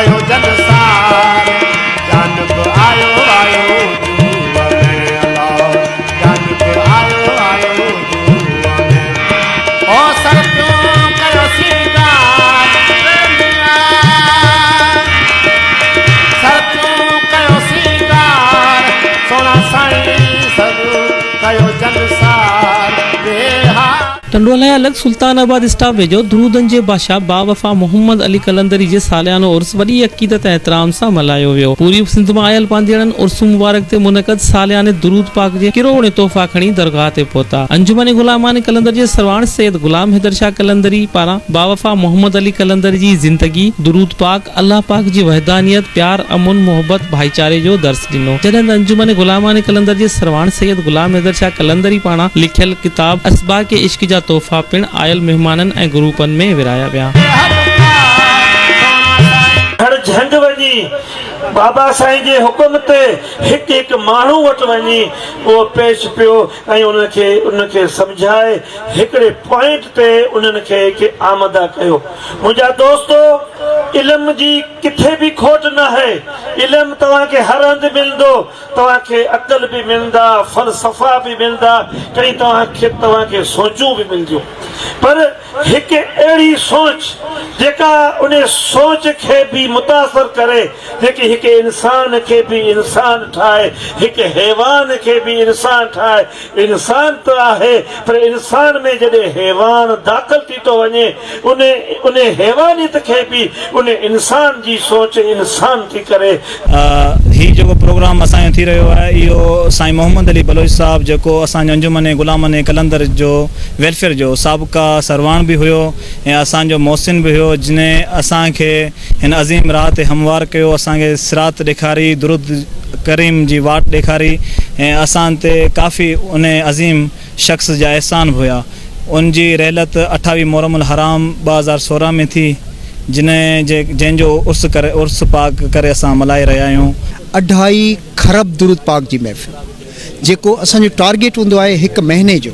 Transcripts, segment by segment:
कयो जनसार जानब आयो आयो जानब आयो आयो ओ सर क्यों कयो श्रृंगार सर क्यों कयो श्रृंगार सोना साईं सब कयो जनसार टंडोला अलग सुल्तानाबाद स्टाफ वेझो दुरूदन जे बादशाह बावफा मोहम्मद अली कलंदरी जे सालियानो उर्स वॾी अक़ीदत ऐं एहतराम सां मल्हायो वियो। पूरी सिंध मां आयल पांधेड़नि उर्स मुबारक ते मुनक़द सालियाने दुरूद पाक जे किरोड़े तोहफ़ा खणी दरगाह ते पहुता। अंजुमन गुलामान कलंदर जे सरवाण सैयद गुलाम हैदर शाह कलंदरी पारां बावफा मोहम्मद अली कलंदरी जी जिंदगी दुरूद पाक अल्लाह पाक जी वहदानियत प्यार अमुन मोहब्बत भाईचारे जो दर्स ॾिनो। जॾहिं अंजुमन गुलामान कलंदर जे सरवाण सैयद गुलाम हैदर शाह कलंदरी पारां लिखियल किताब असबा के इश्क जा तोहफ़ा पिण आयल मेहमानन ऐं ग्रुपन में विराया विया। हर झंड वञी बाबा साईं जे हुकुम ते हिकु हिकु माण्हू वटि वञी उहो पेश पियो ऐं उनखे सम्झाए हिकिड़े पॉइंट ते उन्हनि खे आमदा कयो। मुंहिंजा दोस्तो, इल्म जी किथे भी खोट न है। इल्म तव्हांखे हर हंधि मिलंदो, तव्हांखे अक़ल भी मिलंदा, फ़लसफ़ा भी मिलंदा, कई तव्हांखे सोचूं भी मिलंदियूं, पर हिकु अहिड़ी सोच जेका उन सोच खे भी मुतासिर करे, जेकी हिकु इंसान खे भी इंसान ठाहे, हिकु हैवान खे भी इंसान ठाहे। इंसान तो आहे, पर इंसान में जॾहिं हैवान दाख़िल थी तो वञे, उन हैवानियत खे भी उन इंसान जी सोच इंसान थी करे। ही जो प्रोग्राम असांजो थी रहियो आहे, इहो साईं मोहम्मद अली बलोच साहब जेको असांजो अंजुमन गुलामन कलंदर जो वेलफेयर जो साबिक़ा सरवाण भी हुयो ऐं असांजो मोहसिन भी हुयो, जिने असांखे हिन अज़ीम राह ते हमवार कयो, असांखे सिरात ॾेखारी, दुरूद करीम जी वाट ॾेखारी ऐं असां ते काफ़ी उन अज़ीम शख़्स जा एहसान हुया। उन जी रहलत 28 मुहर्रम अल हराम 2016 में थी, जंहिंजो उर्स पाक करे असां मल्हाए रहिया आहियूं। 2.5 खरब दुरूद पाक जी महफ़िल, जेको असांजो टारगेट हूंदो आहे हिकु महीने जो।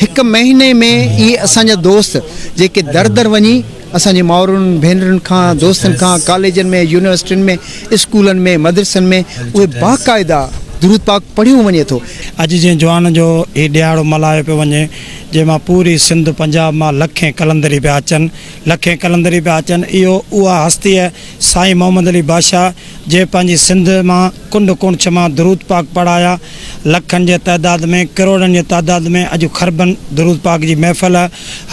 हिकु महीने में इहे असांजा दोस्त जेके दर दर वञी असांजे माउरुनि भेनरुनि खां, दोस्तनि खां, कॉलेजनि में, यूनिवर्सिटियुनि में, स्कूलनि में, मदरसनि में उहे बाक़ाइदा दुरूद पाक पढ़ियो वञे थो। अॼु जे जवान जो ही ॾियारो मल्हायो पियो वञे, जंहिंमां पूरी सिंध पंजाब मां लखें कलंदरी पिया अचनि। इहो उहा हस्ती आहे साईं मोहम्मद अली बादशाह जे पंहिंजी सिंध मां कुंड कुंछ मां दुरूद पाक पढ़ाया। लखनि जे तइदाद में, करोड़नि जे तइदाद में अॼु खरबनि दुरूद पाक जी महफ़िल।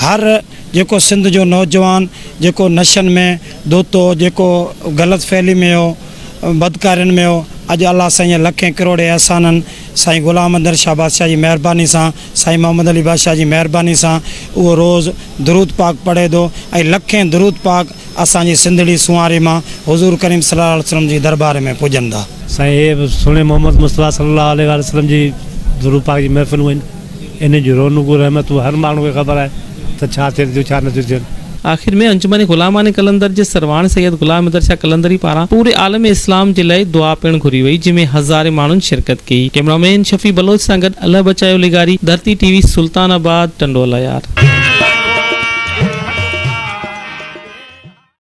हर जेको सिंध जो नौजवान जेको नशनि में दोतो, जेको ग़लति फैली में हो, बदकारियुनि में हो, अॼु अल्लाह साईं लखें करोड़े एहसाननि साईं गुलाम हैदर शाह बादशाह जी महिरबानी सां, साईं मोहम्मद अली बादशाह जी महिरबानी सां उहो रोज़ दुरूद पाक पढ़े थो ऐं लखें दुरूद पाक असांजी सिंधड़ी सुवारी मां हुज़ूर करीम सल्लल्लाहु अलैहि वसल्लम जी दरबार में पुॼंदा। साईं हे सुहिणे मोहम्मद मुस्तफ़ा सल्लल्लाहु अलैहि वसल्लम जी दुरूद पाक जी महफ़िलूं आहिनि, इन जी रौनक़ूं रहमतूं हर माण्हू खे ख़बर आहे त छा थिए थो छा नथियूं थियनि। आखिर में अंजुमन गुलामान कलंदर जे सरवाण सैयद गुलाम हैदर शाह कलंदरी पारां पूरे आलम इस्लाम जे लाइ दुआ पिण घुरी वई, जंहिंमें हज़ारे माण्हुनि शिरकत कई। कैमरामैन शफी बलोच सां गॾु अल्लाह बचायो लिगारी, धरती टीवी, सुल्तानाबाद, टंडोला यार।